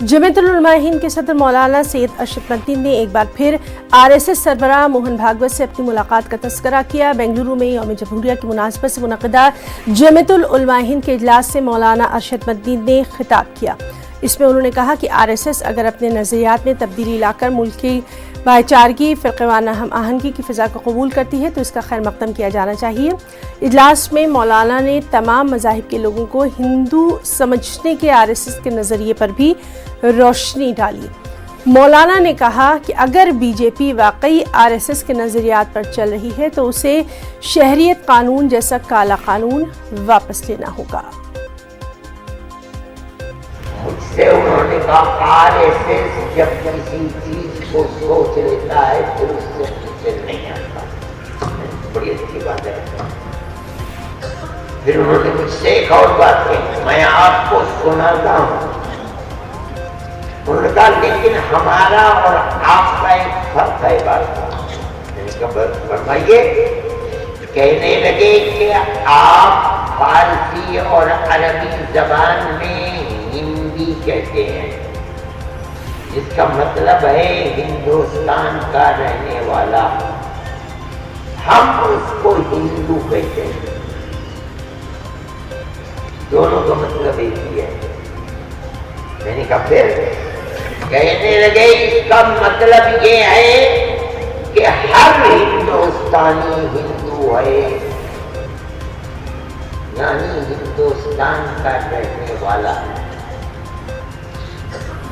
जमीयत उलमा हिंद के सदर मौलाना सैयद अरशद मदनी ने एक बार फिर RSS सरबराह मोहन भागवत से अपनी मुलाकात का तस्करा किया। बेंगलुरु में यौम जमहूरिया की मुनासबत से मुनक़दा जमीयत उलमा हिंद के इजलास से मौलाना अरशद मदनी ने खिताब किया। इसमें उन्होंने कहा कि RSS अगर अपने नज़रियात में तब्दीली लाकर मुल्क की भाईचारगी, फ़िरक़वाना हम आहंगी की फ़िज़ा को कबूल करती है तो इसका खैर मक़दम किया जाना चाहिए। इजलास में मौलाना ने तमाम मज़ाहिब के लोगों को हिंदू समझने के RSS के नज़रिए पर भी रोशनी डाली। मौलाना ने कहा कि अगर बीजेपी वाकई RSS के नज़रियात पर चल रही है तो उसे शहरियत कानून जैसा काला कानून वापस लेना होगा। मुझसे उन्होंने कहा RSS जब किसी चीज को सोच लेता है फिर उससे पीछे नहीं आता। बड़ी अच्छी बात है। फिर उन्होंने मुझसे एक और बात कही, मैं आपको सुनाता हूँ। उन्होंने कहा लेकिन हमारा और आपका एक फर्क है बात। फरमाइए। कहने लगे कि आप फारसी और अरबी जबान में हिंदी कहते हैं, जिसका मतलब है हिंदुस्तान का रहने वाला। हम उसको हिंदू कहते हैं। दोनों का मतलब एक ही है। मैंने कहा फिर? कहने लगे इसका मतलब ये है कि हर हिंदुस्तानी हिंदू है, यानी हिंदुस्तान का रहने वाला है।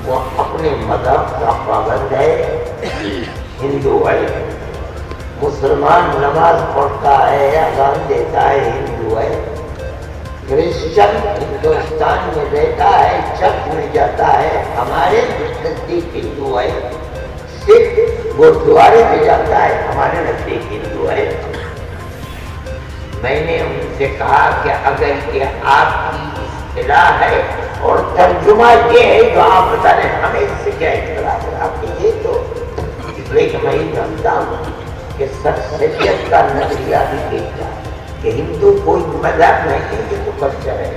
वो अपने मजहब का पाबंद है, हिंदू है। मुसलमान नमाज पढ़ता है, अज़ान देता है, हिंदू है। क्रिश्चियन हिंदुस्तान में रहता है, चर्च में जाता है, हमारे नजदीक हिंदू है। सिख गुरुद्वारे में जाता है, हमारे नजदीक हिंदू है। मैंने उनसे कहा कि अगर ये आपकी इस्तिलाह है और तर्जुमा ये है तो आप बता रहे हैं, हमें इससे क्या इख्तिलाफ है? आपके ये तो इसलिए कि मैं जानता हूँ कि शख्सियत का नजरिया भी देखता है कि हिंदू कोई मजहब नहीं है, ये तो कल्चर है।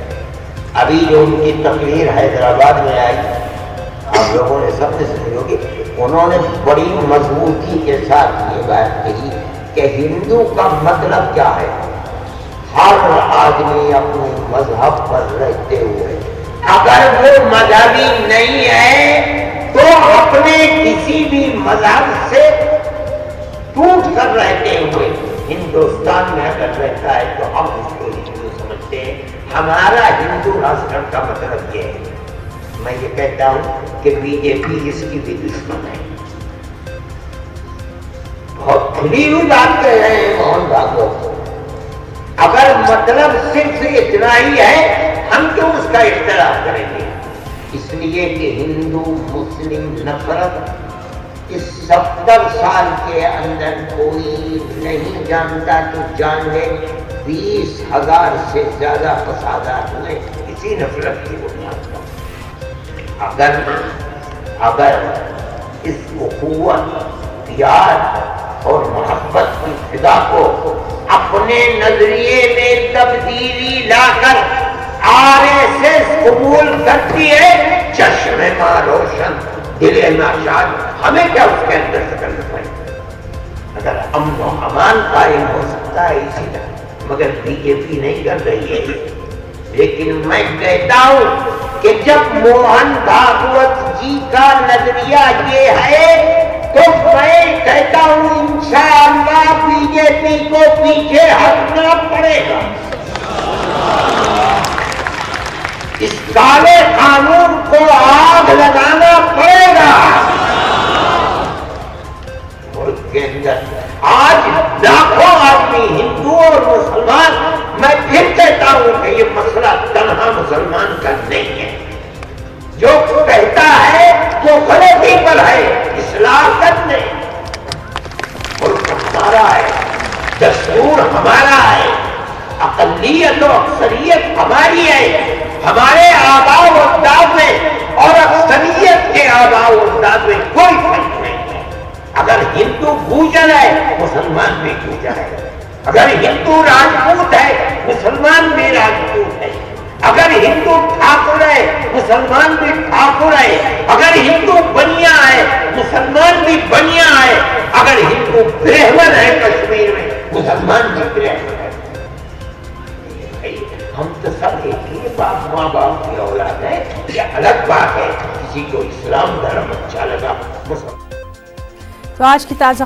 अभी जो उनकी तकरीर हैदराबाद में आई, आप लोगों ने सबने सुनी होगी, उन्होंने बड़ी मजबूती के साथ ये बात कही कि हिंदू का मतलब क्या है? हर आदमी अपने मजहब पर रहते हुए, अगर वो मजहबी नहीं है तो अपने किसी भी मजहब से टूट कर रहते हुए हिंदुस्तान में अगर रहता है तो हम उसको हिंदू समझते हैं। हमारा हिंदू राष्ट्र का मतलब ये है। मैं ये कहता हूं कि बीजेपी इसकी भी दुश्मन है। बहुत खुली हुई बात कह रहे हैं मोहन भागवत। अगर मतलब सिर्फ इतना ही है, हम क्यों उसका इख्तिलाफ करेंगे? इसलिए कि हिंदू मुस्लिम नफरत इस 70 साल के अंदर कोई नहीं जानता तो जान ले। 20,000 से ज्यादा फसादात हुए इसी नफरत की बुनियाद पर। अगर इस उखुव्वत, प्यार और मोहब्बत की फिदा को अपने नजरिए में तब्दीली लाकर RSS कबूल करती है, चश्मे मां रोशन, दिले नाशाद, हमें क्या उसके अंदर से करना पड़ेगा? अगर अमन और अमान कायम हो सकता है इसी तरह, मगर बीजेपी नहीं कर रही है। लेकिन मैं कहता हूं कि जब मोहन भागवत जी का नजरिया ये है तो मैं कहता हूं इंशाअल्लाह बीजेपी को पीछे हटना पड़ेगा। इस काले कानून को आग लगाना पड़ेगा। मुल्क के अंदर आज लाखों आदमी हिंदू और मुसलमान, मैं फिर कहता हूं कि ये मसला तन्हा मुसलमान का नहीं है। जो कहता है वो गलती पर है, इस्लाह करने। मुल्क हमारा है, दस्तूर हमारा है, अक़लियत और अक्सरियत हमारी है। हमारे आबाओ अजदाद में और अक्सरियत के आबाओ अजदाद में कोई फर्क नहीं है। अगर हिंदू भूजन है, मुसलमान भी भूजन है। अगर हिंदू राजपूत है, मुसलमान भी राजपूत है। अगर हिंदू ठाकुर है मुसलमान भी ठाकुर है, अगर हिंदू बनिया है मुसलमान भी बनिया है, अगर हिंदू ब्राह्मण है कश्मीर में मुसलमान भी ब्राह्मण है। हम तो सब एक ही बाप माँ बाप की औलाद है। ये अलग बात है किसी को इस्लाम धर्म अच्छा लगा। तो आज की ताज़ा